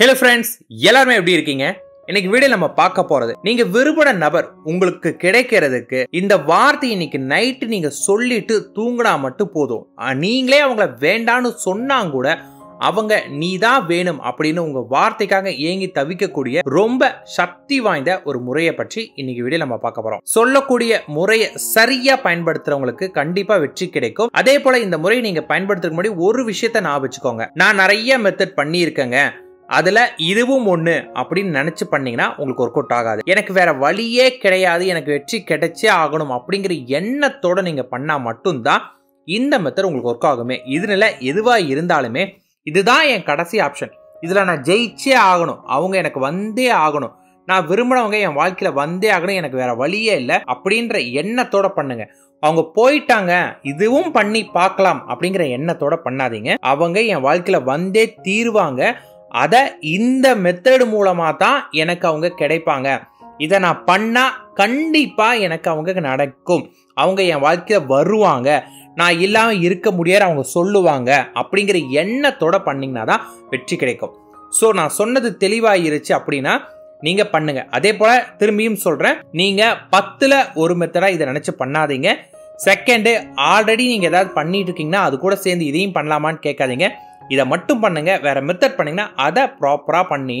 Hello friends, எல்லாருமே எப்படி இருக்கீங்க? இன்னைக்கு வீடியோ நம்ம பார்க்க போறது, நீங்க விரும்பின நபர் உங்களுக்கு கிடைக்கிறதுக்கு இந்த வார்த்தை இன்னைக்கு நைட்டு நீங்க சொல்லிட்டு தூங்கினா மட்டும் போதும். நீங்களே அவங்கள வேண்டான்னு சொன்னா கூட அவங்க நீதான் வேணும் அப்படின்னு உங்க வார்த்தைக்காக ஏங்கி தவிக்கக்கூடிய ரொம்ப சக்தி வாய்ந்த ஒரு முறையை பற்றி இன்னைக்கு வீடியோ நம்ம பார்க்க போறோம். சொல்லக்கூடிய முறையை சரியா பயன்படுத்துறவங்களுக்கு கண்டிப்பா வெற்றி கிடைக்கும். அதே போல இந்த முறையை நீங்க பயன்படுத்துறதுக்கு முன்னாடி ஒரு விஷயத்த ஞாபகம் வச்சுக்கோங்க. நான் நிறைய மெத்தட் பண்ணியிருக்கேங்க, அதுல இதுவும் ஒண்ணு அப்படின்னு நினைச்சு பண்ணீங்கன்னா உங்களுக்கு ஒர்க் அவுட் ஆகாது. எனக்கு வேற வழியே கிடையாது, எனக்கு வெற்றி கிடைச்சே ஆகணும் அப்படிங்கிற எண்ணத்தோட நீங்க பண்ணா மட்டும்தான் இந்த மெத்தட் உங்களுக்கு ஒர்க் ஆகுமே. இதுல எதுவா இருந்தாலுமே இதுதான் என் கடைசி ஆப்ஷன், இதுல நான் ஜெயிச்சே ஆகணும், அவங்க எனக்கு வந்தே ஆகணும், நான் விரும்பினவங்க என் வாழ்க்கையில வந்தே ஆகணும், எனக்கு வேற வழியே இல்லை அப்படின்ற எண்ணத்தோட பண்ணுங்க. அவங்க போயிட்டாங்க, இதுவும் பண்ணி பார்க்கலாம் அப்படிங்கிற எண்ணத்தோட பண்ணாதீங்க. அவங்க என் வாழ்க்கையில வந்தே தீர்வாங்க, அத இந்த மெத்தட் மூலமா தான் எனக்கு அவங்க கிடைப்பாங்க, இதை நான் பண்ணா கண்டிப்பா எனக்கு அவங்க நடக்கும், அவங்க என் வாழ்க்கையில வருவாங்க, நான் இல்லாம இருக்க முடியாது அவங்க சொல்லுவாங்க அப்படிங்கிற எண்ணத்தோட பண்ணீங்கன்னா தான் வெற்றி கிடைக்கும். ஸோ நான் சொன்னது தெளிவாயிருச்சு அப்படின்னா நீங்க பண்ணுங்க. அதே போல திரும்பியும் சொல்றேன், நீங்க 10ல் 1 மெத்தடா இதை நினைச்சு பண்ணாதீங்க. செகண்ட், ஆல்ரெடி நீங்க ஏதாவது பண்ணிட்டு இருக்கீங்கன்னா அது கூட சேர்ந்து இதையும் பண்ணலாமான்னு கேட்காதீங்க. இதை மட்டும் பண்ணுங்க. வேற மெத்தட் பண்ணீங்கன்னா அதை ப்ராப்பரா பண்ணி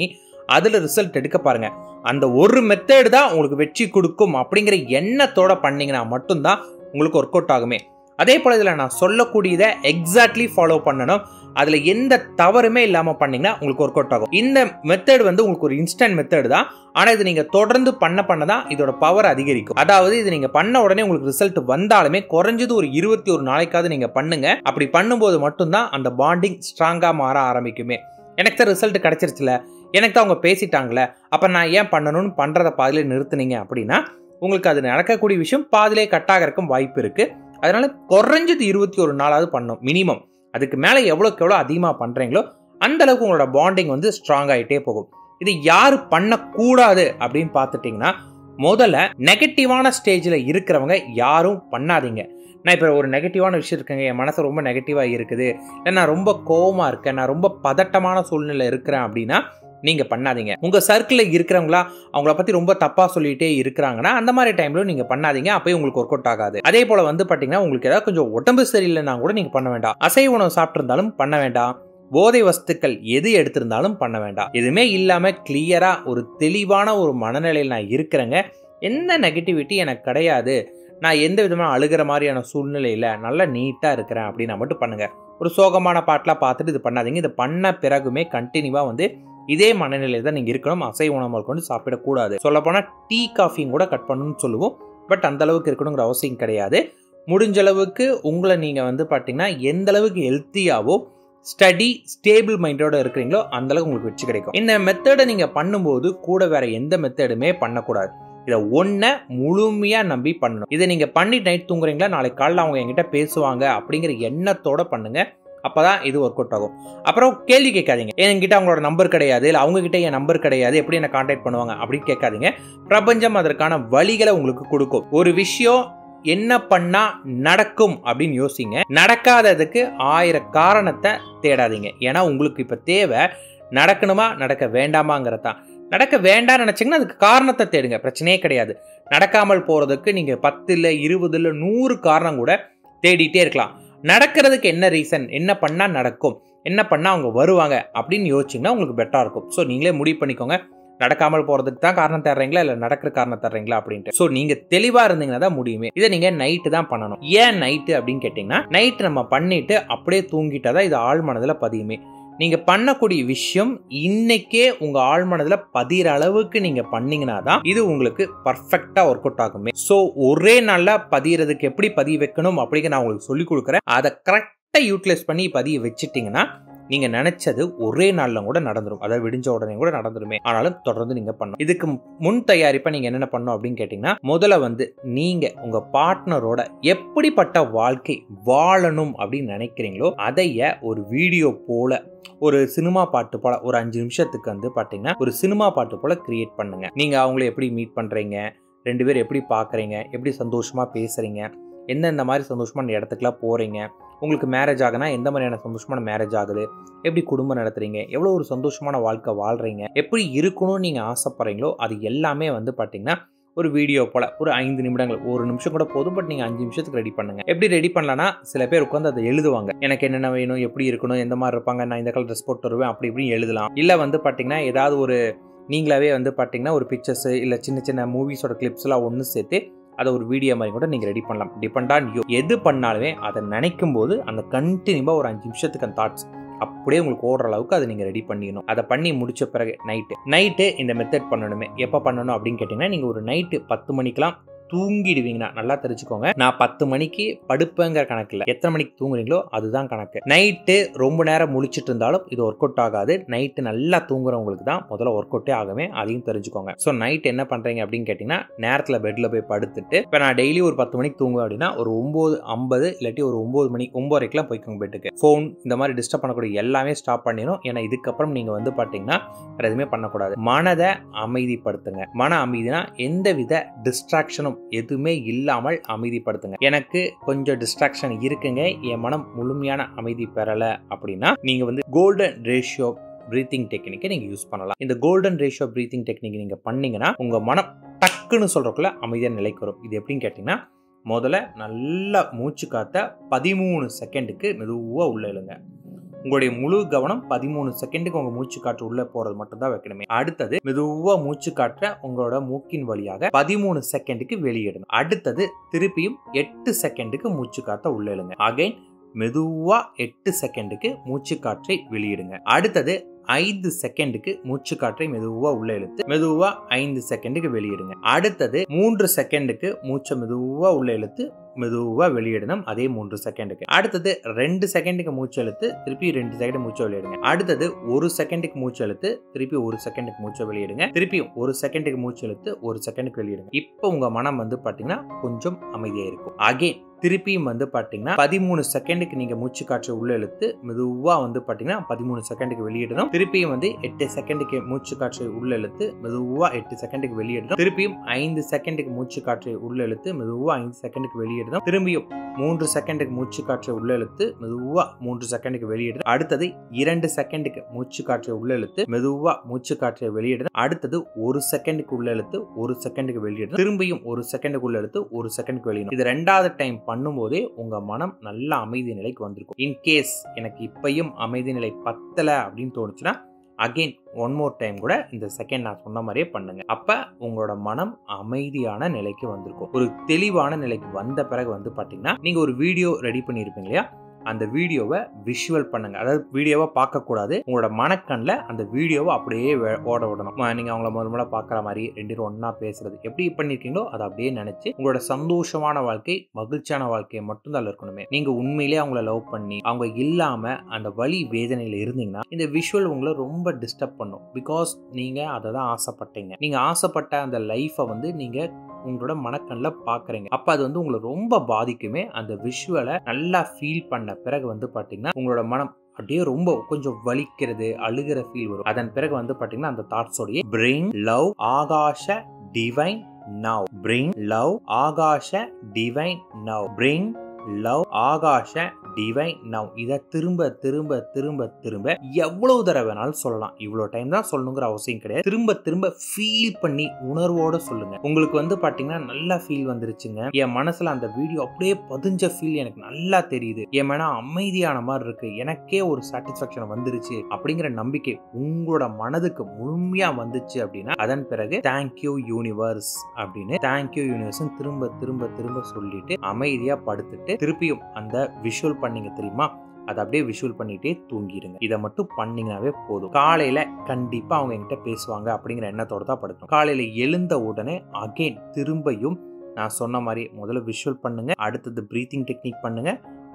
அதுல ரிசல்ட் எடுக்க பாருங்க. அந்த ஒரு மெத்தட் தான் உங்களுக்கு வெற்றி கொடுக்கும் அப்படிங்கிற எண்ணத்தோட பண்ணீங்கன்னா மட்டும்தான் உங்களுக்கு ஒர்க் அவுட் ஆகுமே. அதே போல இதுல நான் சொல்லக்கூடியதை எக்ஸாக்ட்லி ஃபாலோ பண்ணணும், அதுல எந்த தவறுமே இல்லாம பண்ணீங்கன்னா உங்களுக்கு ஒர்க் அவுட் ஆகும். இந்த மெத்தட் உங்களுக்கு ஒரு இன்ஸ்டன்ட் மெத்தட் தான், ஆனா இது நீங்க தொடர்ந்து பண்ணதான் இதோட பவர் அதிகரிக்கும். அதாவது இது நீங்க பண்ண உடனே உங்களுக்கு ரிசல்ட் வந்தாலுமே குறைஞ்சது ஒரு 21 நாளைக்காவது நீங்க பண்ணுங்க. அப்படி பண்ணும்போது மட்டும்தான் அந்த பாண்டிங் ஸ்ட்ராங்கா மாற ஆரம்பிக்குமே. எனக்கு தான் ரிசல்ட் கிடைச்சிருச்சுல, எனக்கு தான் அவங்க பேசிட்டாங்களே, அப்ப நான் ஏன் பண்ணணும்னு பண்றத பாதிலே நிறுத்துனீங்க அப்படின்னா உங்களுக்கு அது நடக்கக்கூடிய விஷயம் பாதிலே கட்டாகிறக்கும் வாய்ப்பு இருக்கு. அதனால குறைஞ்சது 21 நாளாவது பண்ணும் மினிமம். அதுக்கு மேல எவ்வளவுக்கு எவ்வளவு அதிகமா பண்றீங்களோ அந்த அளவுக்கு உங்களோட பாண்டிங் ஸ்ட்ராங் ஆகிட்டே போகும். இது யாரு பண்ணக்கூடாது அப்படின்னு பார்த்துட்டீங்கன்னா, முதல்ல நெகட்டிவான ஸ்டேஜில் இருக்கிறவங்க யாரும் பண்ணாதீங்க. நான் இப்போ ஒரு நெகட்டிவான விஷயம் இருக்குங்க, என் மனசு ரொம்ப நெகட்டிவாக இருக்குது, இல்லை நான் ரொம்ப கோவமாக இருக்கேன், நான் ரொம்ப பதட்டமான சூழ்நிலை இருக்கிறேன் அப்படின்னா நீங்கள் பண்ணாதீங்க. உங்கள் சர்க்கிளில் இருக்கிறவங்களா அவங்கள பற்றி ரொம்ப தப்பாக சொல்லிகிட்டே இருக்கிறாங்கன்னா அந்த மாதிரி டைம்ல நீங்கள் பண்ணாதீங்க, அப்போயும் உங்களுக்கு ஒர்க் அவுட் ஆகாது. அதே போல் பார்த்தீங்கன்னா உங்களுக்கு ஏதாவது கொஞ்சம் உடம்பு சரியில்லைன்னா கூட நீங்கள் பண்ண வேண்டாம். அசைவ உணவு சாப்பிட்ருந்தாலும் பண்ண வேண்டாம், போதை வஸ்துக்கள் எது எடுத்திருந்தாலும் பண்ண வேண்டாம். எதுவுமே இல்லாமல் கிளியராக ஒரு தெளிவான ஒரு மனநிலையில் நான் இருக்கிறேங்க, எந்த நெகட்டிவிட்டி எனக்கு கிடையாது, நான் எந்த விதமான அழுகிற மாதிரியான சூழ்நிலையில் நல்லா நீட்டாக இருக்கிறேன் அப்படின்னா மட்டும் பண்ணுங்க. ஒரு சோகமான பாட்டெலாம் பார்த்துட்டு இது பண்ணாதீங்க. இது பண்ண பிறகுமே கண்டினியூவாக இதே மனநிலையில் தான் நீங்கள் இருக்கணும். அசைவ உணவு கொண்டு சாப்பிடக்கூடாது. சொல்லப்போனால் டீ காஃபியும் கூட கட் பண்ணணும்னு சொல்லுவோம், பட் அந்த அளவுக்கு இருக்கணுங்கிற அவசியம் கிடையாது. முடிஞ்ச அளவுக்கு உங்களை நீங்கள் பார்த்தீங்கன்னா எந்த அளவுக்கு ஹெல்த்தியாவோ ஸ்டேபிள் மைண்டோட இருக்கிறீங்களோ அந்த அளவுக்கு உங்களுக்கு வெற்றி கிடைக்கும். இந்த மெத்தடை நீங்கள் பண்ணும்போது கூட வேற எந்த மெத்தடுமே பண்ணக்கூடாது. இதை ஒன்றை முழுமையாக நம்பி பண்ணணும். இதை நீங்கள் பண்ணி நைட் தூங்குறீங்களா, நாளைக்கு காலையில் அவங்க என்கிட்ட பேசுவாங்க அப்படிங்கிற எண்ணத்தோட பண்ணுங்க, அப்பதான் இது ஒர்க் அவுட் ஆகும். அப்புறம் கேள்வி கேட்காதீங்க, என்கிட்ட அவங்களோட நம்பர் கிடையாது, இல்லை அவங்க கிட்ட என் நம்பர் கிடையாது, எப்படி என்ன கான்டாக்ட் பண்ணுவாங்க அப்படின்னு கேட்காதீங்க. பிரபஞ்சம் அதற்கான வழிகளை உங்களுக்கு கொடுக்கும். ஒரு விஷயம் என்ன பண்ணா நடக்கும் அப்படின்னு யோசிங்க, நடக்காததுக்கு 1000 காரணத்தை தேடாதீங்க. ஏன்னா உங்களுக்கு இப்ப தேவை நடக்கணுமா நடக்க வேண்டாமாங்கிறதான். நடக்க வேண்டாம் நினைச்சீங்கன்னா அதுக்கு காரணத்தை தேடுங்க, பிரச்சனையே கிடையாது. நடக்காமல் போறதுக்கு நீங்க 10 இல்லை 20 இல்லை 100 காரணம் கூட தேடிட்டே இருக்கலாம். நடக்கிறதுக்கு என்ன ரீசன், என்ன பண்ணா நடக்கும், என்ன பண்ணா அவங்க வருவாங்க அப்படின்னு யோசிச்சிங்கன்னா உங்களுக்கு பெட்டரா இருக்கும். ஸோ நீங்களே முடிவு பண்ணிக்கோங்க, நடக்காமல் போறதுக்கு தான் காரணம் தர்றீங்களா இல்லை நடக்கிற காரணம் தர்றீங்களா அப்படின்ட்டு. ஸோ நீங்க தெளிவா இருந்தீங்கன்னா தான் முடியுமே. இதை நீங்க நைட்டு தான் பண்ணணும். ஏன் நைட்டு அப்படின்னு கேட்டீங்கன்னா, நைட்டு நம்ம பண்ணிட்டு அப்படியே தூங்கிட்டாதான் இது ஆழ் மனதில் பதியுமே. நீங்க பண்ணக்கூடிய விஷயம் இன்னைக்கே உங்க ஆழ் மனதுல பதிகிற அளவுக்கு நீங்க பண்ணீங்கன்னா தான் இது உங்களுக்கு பர்ஃபெக்டா ஒர்க் அவுட் ஆகுமே. ஸோ ஒரே நாள்ல பதியறதுக்கு எப்படி பதிய வைக்கணும் அப்படிங்கிற நான் உங்களுக்கு சொல்லி கொடுக்குறேன். அதை கரெக்டா யூட்டிலைஸ் பண்ணி பதிய வச்சுட்டீங்கன்னா நீங்க நினைச்சது ஒரே நாள்ல கூட நடந்துரும். அதாவது விடிஞ்ச உடனே கூட நடந்துருமே. ஆனாலும் தொடர்ந்து நீங்க பண்ணணும். இதுக்கு முன் தயாரிப்பா நீங்க என்னென்ன பண்ணணும் அப்படின்னு கேட்டீங்கன்னா, முதல்ல நீங்க உங்க பார்ட்னரோட எப்படிப்பட்ட வாழ்க்கை வாழணும் அப்படின்னு நினைக்கிறீங்களோ அதைய ஒரு வீடியோ போல, ஒரு சினிமா பாட்டு போல, ஒரு 5 நிமிஷத்துக்கு பாத்தீங்கன்னா ஒரு சினிமா பாட்டு போல கிரியேட் பண்ணுங்க. நீங்க அவங்களை எப்படி மீட் பண்றீங்க, 2 பேரும் எப்படி பாக்குறீங்க, எப்படி சந்தோஷமா பேசுறீங்க, எந்தெந்த மாதிரி சந்தோஷமான இடத்துக்குலாம் போறீங்க, உங்களுக்கு மேரேஜ் ஆகுனா எந்த மாதிரியான சந்தோஷமான மேரேஜ் ஆகுது, எப்படி குடும்பம் நடத்துறீங்க, எவ்வளோ ஒரு சந்தோஷமான வாழ்க்கை வாழ்கிறீங்க, எப்படி இருக்கணும்னு நீங்கள் ஆசைப்படுறீங்களோ அது எல்லாமே வந்து பார்த்தீங்கன்னா ஒரு வீடியோ போல் ஒரு 5 நிமிடங்கள், ஒரு நிமிஷம் கூட போதும். பட் நீங்கள் 5 நிமிஷத்துக்கு ரெடி பண்ணுங்கள். எப்படி ரெடி பண்ணலான்னா, சில பேர் உட்காந்து அதை எழுதுவாங்க. எனக்கு என்னென்ன வேணும், எப்படி இருக்கணும், எந்த மாதிரி இருப்பாங்க, நான் இந்த கலர் ட்ரெஸ் போட்டு வருவேன், அப்படி இப்படின்னு எழுதலாம். இல்லை வந்து பார்த்தீங்கன்னா ஏதாவது ஒரு நீங்களாவே வந்து பார்த்தீங்கன்னா ஒரு பிக்சர்ஸ் இல்லை சின்ன சின்ன மூவிஸோட கிளிப்ஸ்லாம் ஒன்று சேர்த்து அதை ஒரு வீடியோ மாதிரி கூட நீங்கள் ரெடி பண்ணலாம். Depend on you. எது பண்ணாலுமே அதை நினைக்கும் போது அந்த கண்டினியூவாக ஒரு 5 நிமிஷத்துக்கு அந்த தாட்ஸ் அப்படியே உங்களுக்கு ஓடுற அளவுக்கு அதை நீங்கள் ரெடி பண்ணிடணும். அதை பண்ணி முடிச்ச பிறகு நைட்டு இந்த மெத்தட் பண்ணணுமே. எப்போ பண்ணணும் அப்படின்னு கேட்டிங்கன்னா, நீங்கள் ஒரு நைட்டு 10 மணிக்கெலாம் தூங்கிடுவீங்கன்னா நல்லா தெரிஞ்சுக்கோங்க. நான் 10 மணிக்கு படுப்பேங்கிற கணக்கு இல்லை, எத்தனை மணிக்கு தூங்குறீங்களோ அதுதான் கணக்கு. நைட்டு ரொம்ப நேரம் முழிச்சிட்டு இருந்தாலும் இது ஒர்க் அவுட் ஆகாது. நைட்டு நல்லா தூங்குறவங்களுக்கு தான் முதல்ல ஒர்க் அவுட்டே ஆகுமே, அதையும் தெரிஞ்சுக்கோங்க. ஸோ நைட் என்ன பண்ணுறீங்க அப்படின்னு கேட்டிங்கன்னா, நேரத்தில் பெட்டில் போய் படுத்துட்டு, இப்போ நான் டெய்லி ஒரு 10 மணிக்கு தூங்குவேன் அப்படின்னா ஒரு 9:50 இல்லாட்டி ஒரு 9 மணி 9:30க்கெலாம் போய்க்கோங்க பெட்டுக்கு. ஃபோன் இந்த மாதிரி டிஸ்டர்ப் பண்ணக்கூடிய எல்லாமே ஸ்டாப் பண்ணிடும். ஏன்னா இதுக்கப்புறம் நீங்கள் வந்து பார்த்தீங்கன்னா வேறு எதுவுமே பண்ணக்கூடாது. மனதை அமைதிப்படுத்துங்க. மன அமைதினா எந்தவித டிஸ்ட்ராக்ஷனும் எதுவுமே இல்லாமல் அமைதிப்படுத்துங்க. எனக்கு கொஞ்சம் டிஸ்ட்ராக்ஷன் இருக்குங்க, என் மனம் முழுமையான அமைதி பெறல அப்படின்னா நீங்க வந்து கோல்டன் ரேஷியோ பிரீத்திங் டெக்னிக்கை நீங்க யூஸ் பண்ணலாம். இந்த கோல்டன் ரேஷியோ பிரீத்திங் டெக்னிக் நீங்க பண்ணீங்கன்னா உங்க மனம் டக்குன்னு சொல்றதுக்குள்ள அமைதியா நிலைக்கு வரும். இது எப்படின்னு கேட்டீங்கன்னா, முதல்ல நல்லா மூச்சு காத்த 13 செகண்டுக்கு மெதுவா உள்ள இழுங்க. உங்களுடைய முழு கவனம் 13 செகண்டுக்கு உங்க மூச்சு காற்று உள்ள போறது மட்டும் தான் வைக்கணுமே. அடுத்தது மெதுவா மூச்சு காற்ற உங்களோட மூக்கின் வழியாக 13 செகண்டுக்கு வெளியிடணும். அடுத்தது திருப்பியும் 8 செகண்டுக்கு மூச்சு காத்த உள்ள இழுங்க. அகைன் மெதுவா 8 செகண்டுக்கு மூச்சு காற்றை வெளியிடுங்க. அடுத்தது 5 செகண்டுக்கு மூச்சு காற்றை மெதுவா உள்ள இழுத்து மெதுவா 5 செகண்டுக்கு வெளியிடுங்க. அடுத்தது 3 செகண்டுக்கு மூச்சை மெதுவா உள்ள இழுத்து மெதுவா வெளியிடணும், அதே 3 செகண்டுக்கு. அடுத்தது 2 செகண்டுக்கு மூச்சு இழுத்து திருப்பி 2 செகண்ட் மூச்சை வெளியிடுங்க. அடுத்தது 1 செகண்டுக்கு மூச்சு இழுத்து திருப்பி 1 செகண்டுக்கு மூச்சை வெளியிடுங்க. திருப்பி 1 செகண்டுக்கு மூச்சு இழுத்து 1 செகண்டுக்கு வெளியிடுங்க. இப்போ உங்க மனம் வந்து பாத்தீங்கன்னா கொஞ்சம் அமைதியா இருக்கும். அகைன் திருப்பியும் வந்து பாத்தீங்கன்னா 13 செகண்டுக்கு நீங்க மூச்சு காற்றை உள்ள இழுத்து மெதுவா வந்து பாத்தீங்கன்னா 13 செகண்டுக்கு வெளியிடணும். திருப்பியும் வந்து 8 செகண்டுக்கு மூச்சு காற்றை உள்ள இழுத்து மெதுவா 8 செகண்டுக்கு வெளியிடணும். திருப்பியும் 5 செகண்டுக்கு மூச்சு காற்றை உள்ள இழுத்து மெதுவா 5 செகண்டுக்கு வெளியிடணும். திரும்பியும் 3 செகண்டுக்கு மூச்சு காற்றை உள்ள இழுத்து மெதுவா 3 செகண்டுக்கு வெளியிடணும். அடுத்தது 2 செகண்டுக்கு மூச்சு காற்றை உள்ள இழுத்து மெதுவா மூச்சு காற்றை வெளியிடணும். அடுத்தது 1 செகண்டுக்கு உள்ள இழுத்து 1 செகண்டுக்கு வெளியிடணும். திரும்பியும் 1 செகண்டுக்கு உள்ள இழுத்து 1 செகண்டுக்கு வெளியிடணும். இது ரெண்டாவது டைம் பண்ணும்போதே உங்க மனம் நல்ல அமைதி நிலைக்கு வந்திருக்கும். இன்கேஸ் எனக்கு இப்பயும் அமைதி நிலை பத்தல அப்படின்னு தோணுச்சுன்னா அகைன் ஒன் மோர் டைம் கூட இந்த செகண்ட் நான் சொன்ன மாதிரியே பண்ணுங்க. அப்ப உங்களோட மனம் அமைதியான நிலைக்கு வந்திருக்கும். ஒரு தெளிவான நிலைக்கு வந்த பிறகு வந்து பாத்தீங்கன்னா நீங்க ஒரு வீடியோ ரெடி பண்ணியிருப்பீங்க இல்லையா, அந்த வீடியோவை விஷுவல் பண்ணுங்க. அதாவது வீடியோவை பார்க்கக்கூடாது, உங்களோட மனக்கண்ணில் அந்த வீடியோவை அப்படியே ஓட விடணும். நீங்கள் அவங்கள முதல்ல பார்க்குற மாதிரி 2 பேரும் ஒன்றா பேசுறது எப்படி பண்ணியிருக்கீங்களோ அதை அப்படியே நினச்சி உங்களோட சந்தோஷமான வாழ்க்கை மகிழ்ச்சியான வாழ்க்கையை மட்டும் தான் இருக்கணுமே. நீங்கள் உண்மையிலே அவங்கள லவ் பண்ணி அவங்க இல்லாமல் அந்த வலி வேதனையில் இருந்தீங்கன்னா இந்த விஷுவல் உங்களை ரொம்ப டிஸ்டர்ப் பண்ணும். பிகாஸ் நீங்கள் அதை தான் ஆசைப்பட்டீங்க. நீங்கள் ஆசைப்பட்ட அந்த லைஃப்பை வந்து நீங்கள் உங்களோட மனக்கண்ணில் பார்க்குறீங்க. அப்போ அது வந்து உங்களை ரொம்ப பாதிக்குமே. அந்த விஷுவலை நல்லா ஃபீல் பண்ண பிறகு வந்து பார்த்தீங்கன்னா உங்களோட மனம் அப்படியே ரொம்ப கொஞ்சம் வலிக்கிறது, அழுகிற ஃபீல் வரும். அதன் பிறகு வந்து பார்த்தீங்கன்னா அந்த தாட்ஸோடைய பிரிங் லவ் ஆகாஷ டிவைன் நவ், பிரிங் லவ் ஆகாஷ டிவைன் நவ், பிரிங் லவ் ஆகாஷ டிவைன் நவ். இதை திரும்ப திரும்ப திரும்ப திரும்ப எவ்வளவு தடவை வேணாலும் சொல்லலாம். இவ்வளோ டைம் தான் சொல்லணுங்கிற அவசியம் கிடையாது. திரும்ப திரும்ப ஃபீல் பண்ணி உணர்வோட சொல்லுங்க. உங்களுக்கு வந்து பாத்தீங்கன்னா நல்லா ஃபீல் வந்துருச்சுங்க, என் மனசுல அந்த வீடியோ அப்படியே பதிஞ்ச ஃபீல் எனக்கு நல்லா தெரியுது, என் மன அமைதியான மாதிரி இருக்கு, எனக்கே ஒரு சாட்டிஸ்பாக்சன் வந்துருச்சு அப்படிங்கிற நம்பிக்கை உங்களோட மனதுக்கு முழுமையா வந்துச்சு அப்படின்னா அதன் பிறகு தேங்க்யூ யூனிவர்ஸ் அப்படின்னு தேங்க்யூ யூனிவர்ஸ் திரும்ப திரும்ப திரும்ப சொல்லிட்டு அமைதியா படுத்துட்டு திருப்பியும் அந்த விஷுவல் பண்ணீங்க தெரியுமா, அதை அப்படியே விஷுவல் பண்ணிட்டே தூங்கிடுங்க. இதை மட்டும் பண்ணீங்கன்னாவே போதும். காலையில கண்டிப்பா அவங்க என்கிட்ட பேசுவாங்க அப்படிங்கிற எண்ணத்தோட தான் படுத்தணும். காலையில எழுந்த உடனே அகைன் திரும்பியும் நான் சொன்ன மாதிரி முதல்ல விஷுவல் பண்ணுங்க, அடுத்தது பிரீத்திங் டெக்னிக் பண்ணுங்க,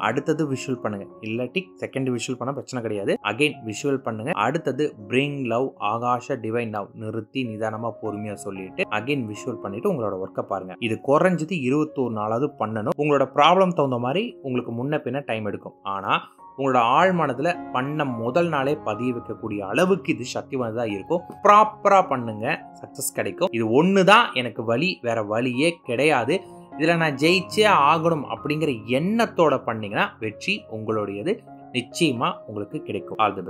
அடுத்தது விஷுவல் பண்ணுங்க. இல்லாட்டி செகண்ட் விஷுவல் பண்ண பிரச்சனை கிடையாது. அகைன் விஷுவல் பண்ணுங்க. அடுத்தது பிரிங் லவ் ஆகாஷ டிவைன் நவ் நிறுத்தி நிதானமா பொறுமையா சொல்லிட்டு அகைன் விஷுவல் பண்ணிட்டு உங்களோட ஒர்க்கை பாருங்க. இது குறைஞ்சது 21 நாளாவது பண்ணணும். உங்களோட ப்ராப்ளம் தகுந்த மாதிரி உங்களுக்கு முன்ன பின்ன டைம் எடுக்கும். ஆனா உங்களோட ஆழ் மனதுல பண்ண முதல் நாளே பதிய வைக்கக்கூடிய அளவுக்கு இது சக்தி வாய்ந்ததா இருக்கும். ப்ராப்பரா பண்ணுங்க, சக்சஸ் கிடைக்கும். இது ஒண்ணுதான் எனக்கு வழி, வேற வழியே கிடையாது. இதில் நான் ஜெயிச்சே ஆகணும் அப்படிங்கிற எண்ணத்தோட பண்ணீங்கன்னா வெற்றி உங்களுடையது. நிச்சயமாக உங்களுக்கு கிடைக்கும். All the best.